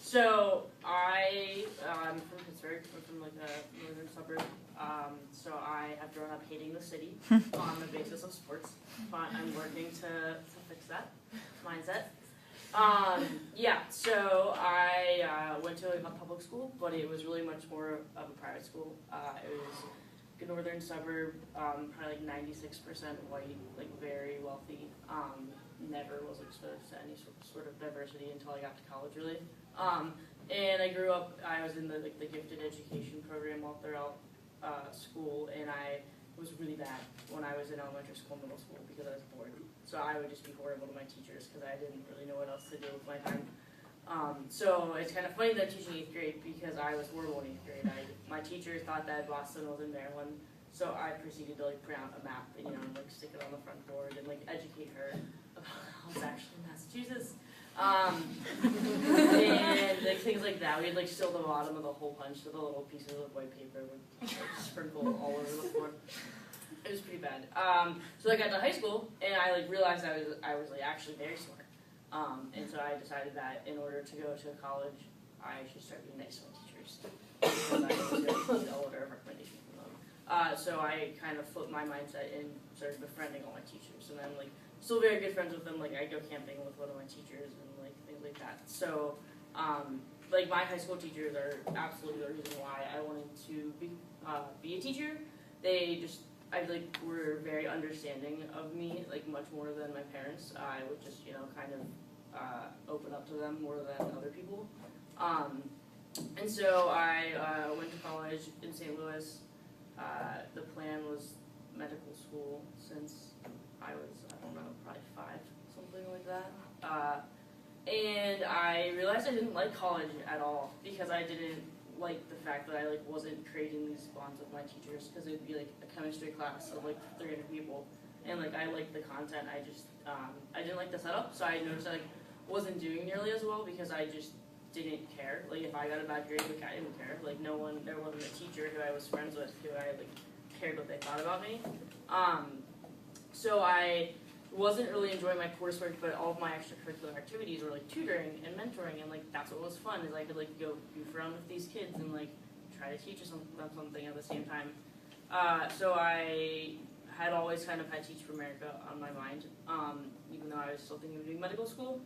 So I'm from Pittsburgh. I'm from like a northern suburb. So I have grown up hating the city on the basis of sports, but I'm working to fix that mindset. Yeah, so I went to a public school, but it was really much more of a private school. It was a northern suburb, probably like 96% white, like very wealthy. Never was exposed to any sort of diversity until I got to college, really. And I grew up. I was in the gifted education program all throughout school, and I was really bad when I was in elementary school, middle school, because I was bored. So I would just be horrible to my teachers because I didn't really know what else to do with my time. So it's kind of funny that I'm teaching 8th grade because I was horrible in 8th grade. My teacher thought that Boston was in Maryland, so I proceeded to like print out a map and like stick it on the front board and like educate her about how it's actually in Massachusetts. And like things like that. We had like still the bottom of the hole punch with the little pieces of white paper would like, sprinkle all over the floor. It was pretty bad. So I got to high school and I like realized I was like actually very smart. And so I decided that in order to go to college, I should start being nice to my teachers because I was going to get a letter of recommendation from them. So I kind of flipped my mindset and started befriending all my teachers, and then like still very good friends with them. Like I go camping with one of my teachers and like things like that. So like my high school teachers are absolutely the reason why I wanted to be a teacher. I like were very understanding of me, like much more than my parents. I would just kind of open up to them more than other people. And so I went to college in St. Louis. The plan was medical school since I was, I don't know, probably 5, something like that. And I realized I didn't like college at all because I didn't like the fact that I like wasn't creating these bonds with my teachers, because it would be like a chemistry class of like 300 people, and like I liked the content. I just I didn't like the setup, so I noticed I like wasn't doing nearly as well because I just didn't care. Like if I got a bad grade, like I didn't care. Like there wasn't a teacher who I was friends with who I like cared what they thought about me. So I wasn't really enjoying my coursework, but all of my extracurricular activities were like tutoring and mentoring, and like that's what was fun, is I could like go goof around with these kids and like try to teach them something at the same time. So I had always kind of had Teach for America on my mind, even though I was still thinking of doing medical school.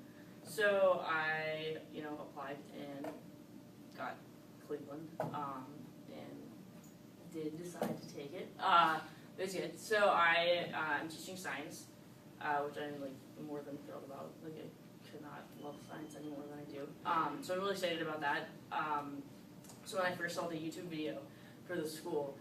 So I applied and got Cleveland, and did decide to take it. It was good. So I'm teaching science, which I'm like more than thrilled about. Like I could not love science any more than I do. So I'm really excited about that. So when I first saw the YouTube video for the school,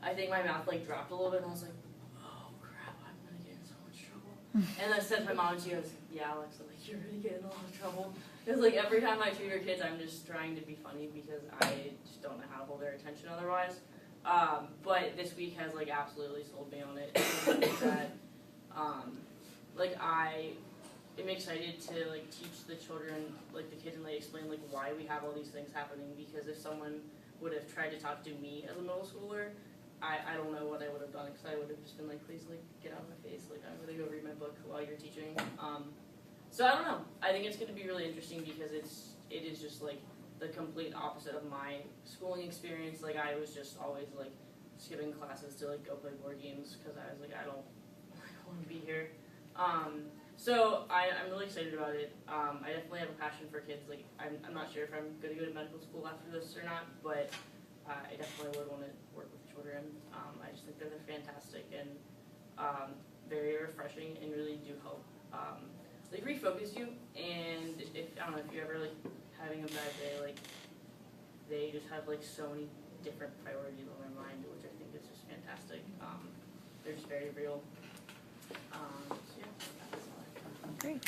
I think my mouth like dropped a little bit, and I was like, oh crap, I'm gonna get in so much trouble. And I said to my mom, and she goes, yeah, Alex, I'm like, you're gonna get in a lot of trouble. Because like every time I tutor kids, I'm just trying to be funny because I just don't know how to hold their attention otherwise. But this week has like absolutely sold me on it. That I'm excited to like teach the children, like the kids, and like explain like why we have all these things happening. Because if someone would have tried to talk to me as a middle schooler, I don't know what I would have done, because I would have just been like, please like get out of my face, like I'm gonna go read my book while you're teaching. So I don't know. I think it's gonna be really interesting because it is just like the complete opposite of my schooling experience. Like I was just always like skipping classes to like go play board games because I was like, I don't want to be here. So I'm really excited about it. I definitely have a passion for kids. Like I'm not sure if I'm going to go to medical school after this or not, but I definitely would want to work with children. I just think that they're fantastic and very refreshing and really do help like refocus you. And I don't know if you're ever like having a bad day, like they just have like so many different priorities on their mind, which I think is just fantastic. They're just very real. So yeah, that's all I have. Great.